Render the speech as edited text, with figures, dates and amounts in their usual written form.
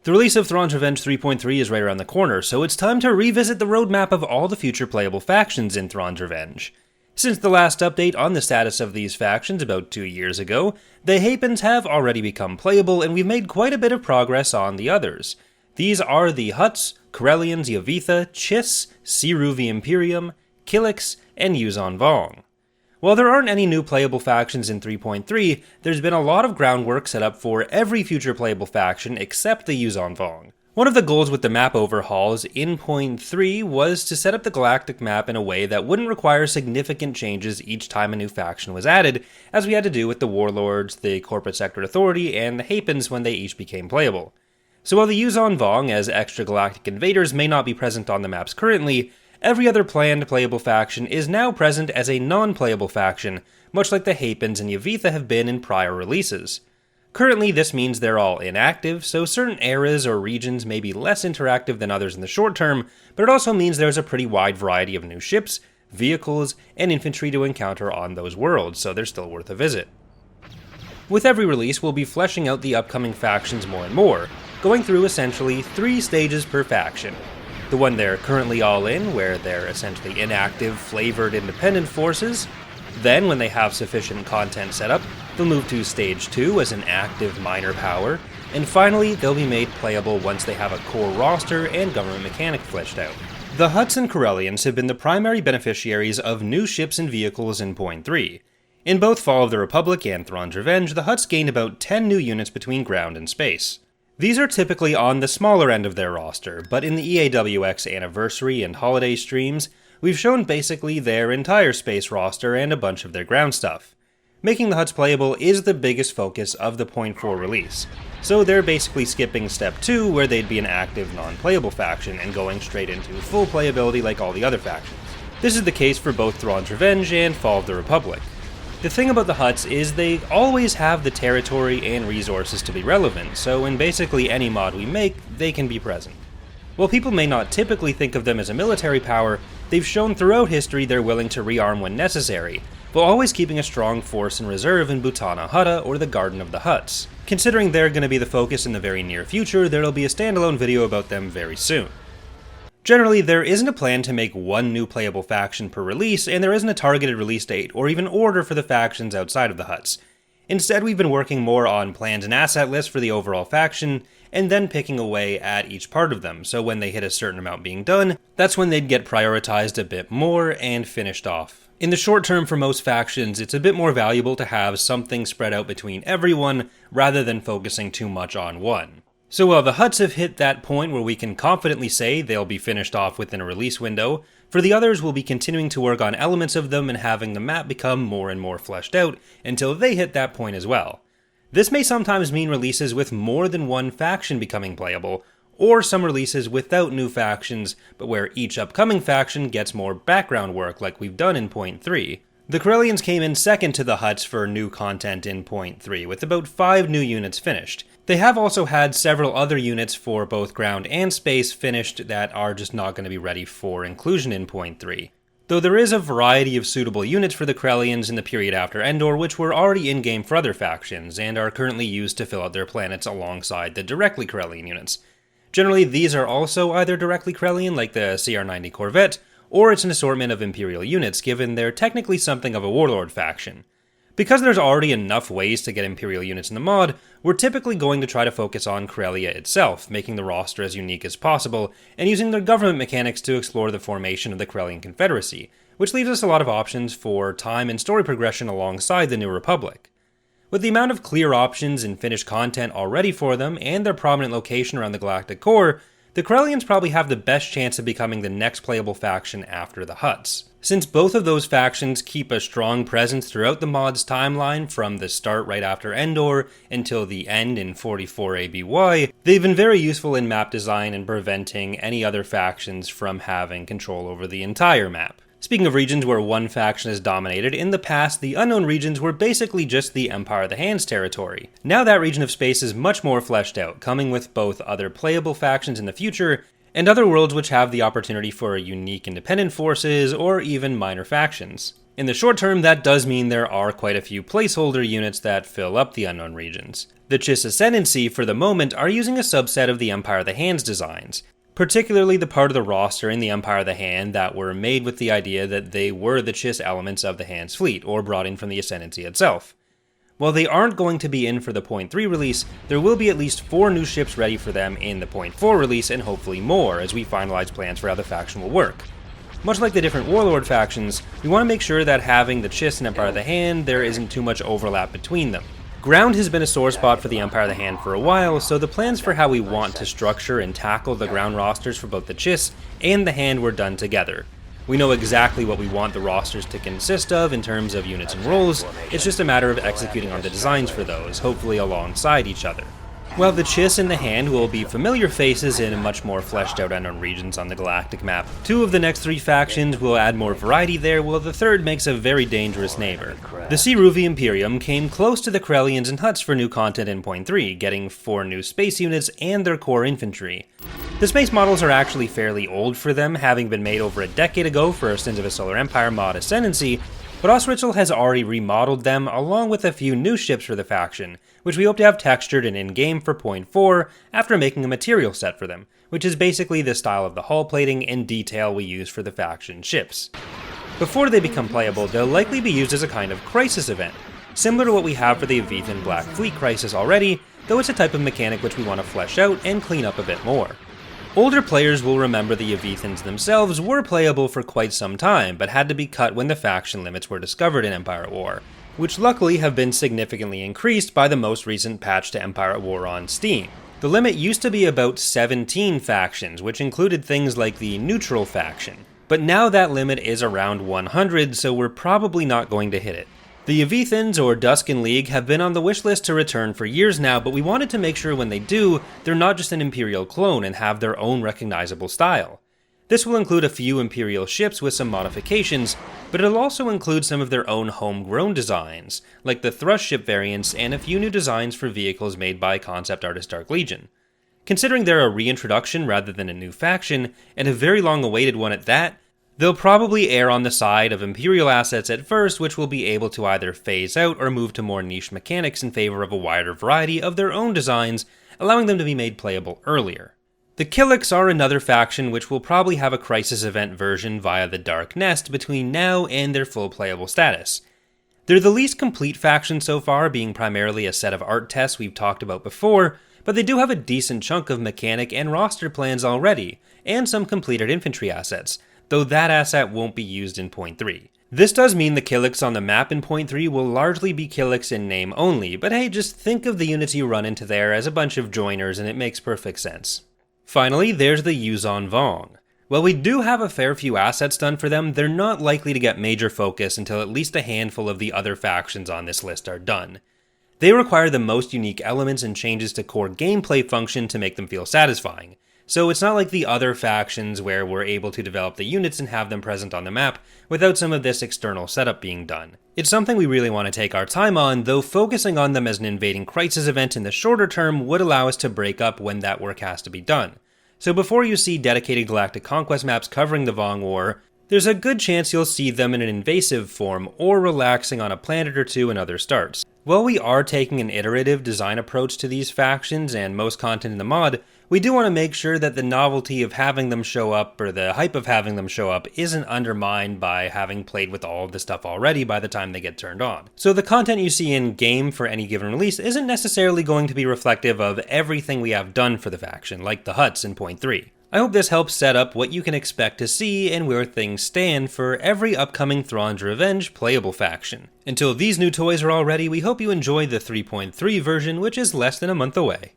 The release of Thrawn's Revenge 3.3 is right around the corner, so it's time to revisit the roadmap of all the future playable factions in Thrawn's Revenge. Since the last update on the status of these factions about 2 years ago, the Hapens have already become playable, and we've made quite a bit of progress on the others. These are the Hutts, Corellians, Yavitha, Chiss, Siru the Imperium, Kilix, and Yuuzhan Vong. While there aren't any new playable factions in 3.3, there's been a lot of groundwork set up for every future playable faction except the Yuuzhan Vong. One of the goals with the map overhauls in 0.3 was to set up the galactic map in a way that wouldn't require significant changes each time a new faction was added, as we had to do with the Warlords, the Corporate Sector Authority, and the Hapens when they each became playable. So while the Yuuzhan Vong as extra galactic invaders may not be present on the maps currently, every other planned playable faction is now present as a non-playable faction, much like the Hapens and Yavitha have been in prior releases. Currently, this means they're all inactive, so certain eras or regions may be less interactive than others in the short term, but it also means there's a pretty wide variety of new ships, vehicles, and infantry to encounter on those worlds, so they're still worth a visit. With every release, we'll be fleshing out the upcoming factions more and more, going through essentially 3 stages per faction. The one they're currently all in, where they're essentially inactive, flavored independent forces. Then, when they have sufficient content set up, they'll move to Stage 2 as an active minor power, and finally, they'll be made playable once they have a core roster and government mechanic fleshed out. The Hutts and Corellians have been the primary beneficiaries of new ships and vehicles in 0.3. In both Fall of the Republic and Thrawn's Revenge, the Hutts gained about 10 new units between ground and space. These are typically on the smaller end of their roster, but in the EAWX anniversary and holiday streams, we've shown basically their entire space roster and a bunch of their ground stuff. Making the Hutts playable is the biggest focus of the 0.4 release, so they're basically skipping Step 2 where they'd be an active non-playable faction and going straight into full playability like all the other factions. This is the case for both Thrawn's Revenge and Fall of the Republic. The thing about the Hutts is they always have the territory and resources to be relevant, so in basically any mod we make, they can be present. While people may not typically think of them as a military power, they've shown throughout history they're willing to rearm when necessary, while always keeping a strong force in reserve in Butana Hutta or the Garden of the Hutts. Considering they're going to be the focus in the very near future, there'll be a standalone video about them very soon. Generally, there isn't a plan to make one new playable faction per release, and there isn't a targeted release date or even order for the factions outside of the Hutts. Instead, we've been working more on plans and asset lists for the overall faction, and then picking away at each part of them, so when they hit a certain amount being done, that's when they'd get prioritized a bit more and finished off. In the short term for most factions, it's a bit more valuable to have something spread out between everyone, rather than focusing too much on one. So while the Hutts have hit that point where we can confidently say they'll be finished off within a release window, for the others we'll be continuing to work on elements of them and having the map become more and more fleshed out until they hit that point as well. This may sometimes mean releases with more than one faction becoming playable, or some releases without new factions, but where each upcoming faction gets more background work like we've done in 0.3. The Corellians came in second to the Hutts for new content in 0.3, with about 5 new units finished. They have also had several other units for both ground and space finished that are just not going to be ready for inclusion in 0.3. Though there is a variety of suitable units for the Corellians in the period after Endor which were already in-game for other factions, and are currently used to fill out their planets alongside the directly Corellian units. Generally, these are also either directly Corellian, like the CR-90 Corvette, or it's an assortment of Imperial units, given they're technically something of a Warlord faction. Because there's already enough ways to get Imperial units in the mod, we're typically going to try to focus on Corellia itself, making the roster as unique as possible, and using their government mechanics to explore the formation of the Corellian Confederacy, which leaves us a lot of options for time and story progression alongside the New Republic. With the amount of clear options and finished content already for them, and their prominent location around the Galactic Core, the Corellians probably have the best chance of becoming the next playable faction after the Hutts. Since both of those factions keep a strong presence throughout the mod's timeline from the start right after Endor until the end in 44 ABY, they've been very useful in map design and preventing any other factions from having control over the entire map. Speaking of regions where one faction has dominated, in the past the unknown regions were basically just the Empire of the Hands territory. Now that region of space is much more fleshed out, coming with both other playable factions in the future, and other worlds which have the opportunity for unique independent forces or even minor factions. In the short term, that does mean there are quite a few placeholder units that fill up the unknown regions. The Chiss Ascendancy, for the moment, are using a subset of the Empire of the Hand's designs, particularly the part of the roster in the Empire of the Hand that were made with the idea that they were the Chiss elements of the Hand's fleet, or brought in from the Ascendancy itself. While they aren't going to be in for the .3 release, there will be at least 4 new ships ready for them in the .4 release, and hopefully more as we finalize plans for how the faction will work. Much like the different Warlord factions, we want to make sure that having the Chiss and Empire of the Hand, there isn't too much overlap between them. Ground has been a sore spot for the Empire of the Hand for a while, so the plans for how we want to structure and tackle the ground rosters for both the Chiss and the Hand were done together. We know exactly what we want the rosters to consist of in terms of units and roles, it's just a matter of executing on the designs for those, hopefully alongside each other. While the Chiss and the Hand will be familiar faces in much more fleshed out unknown regions on the galactic map, 2 of the next 3 factions will add more variety there, while the third makes a very dangerous neighbor. The Seruvi Imperium came close to the Corellians and Hutts for new content in .3, getting 4 new space units and their core infantry. The space models are actually fairly old for them, having been made over a decade ago for Sins of a Solar Empire mod Ascendancy, but Osritzal has already remodeled them along with a few new ships for the faction, which we hope to have textured and in-game for .4 after making a material set for them, which is basically the style of the hull plating and detail we use for the faction ships. Before they become playable, they'll likely be used as a kind of crisis event, similar to what we have for the Avethan Black Fleet Crisis already, though it's a type of mechanic which we want to flesh out and clean up a bit more. Older players will remember the Avethans themselves were playable for quite some time, but had to be cut when the faction limits were discovered in Empire at War, which luckily have been significantly increased by the most recent patch to Empire at War on Steam. The limit used to be about 17 factions, which included things like the neutral faction, but now that limit is around 100, so we're probably not going to hit it. The Avethans, or Duskin League, have been on the wishlist to return for years now, but we wanted to make sure when they do, they're not just an Imperial clone and have their own recognizable style. This will include a few Imperial ships with some modifications, but it'll also include some of their own homegrown designs, like the thrust ship variants and a few new designs for vehicles made by concept artist Dark Legion. Considering they're a reintroduction rather than a new faction, and a very long-awaited one at that, they'll probably err on the side of Imperial assets at first, which will be able to either phase out or move to more niche mechanics in favor of a wider variety of their own designs, allowing them to be made playable earlier. The Killiks are another faction which will probably have a crisis event version via the Dark Nest between now and their full playable status. They're the least complete faction so far, being primarily a set of art tests we've talked about before, but they do have a decent chunk of mechanic and roster plans already, and some completed infantry assets, though that asset won't be used in .3. This does mean the Killiks on the map in .3 will largely be Killiks in name only, but hey, just think of the units you run into there as a bunch of joiners and it makes perfect sense. Finally, there's the Yuuzhan Vong. While we do have a fair few assets done for them, they're not likely to get major focus until at least a handful of the other factions on this list are done. They require the most unique elements and changes to core gameplay function to make them feel satisfying. So it's not like the other factions where we're able to develop the units and have them present on the map without some of this external setup being done. It's something we really want to take our time on, though focusing on them as an invading crisis event in the shorter term would allow us to break up when that work has to be done. So before you see dedicated Galactic Conquest maps covering the Vong War, there's a good chance you'll see them in an invasive form or relaxing on a planet or two in other starts. While we are taking an iterative design approach to these factions and most content in the mod, we do want to make sure that the novelty of having them show up, or the hype of having them show up, isn't undermined by having played with all of the stuff already by the time they get turned on. So the content you see in-game for any given release isn't necessarily going to be reflective of everything we have done for the faction, like the Hutts in .3. I hope this helps set up what you can expect to see and where things stand for every upcoming Thrawn's Revenge playable faction. Until these new toys are all ready, we hope you enjoy the 3.3 version, which is less than a month away.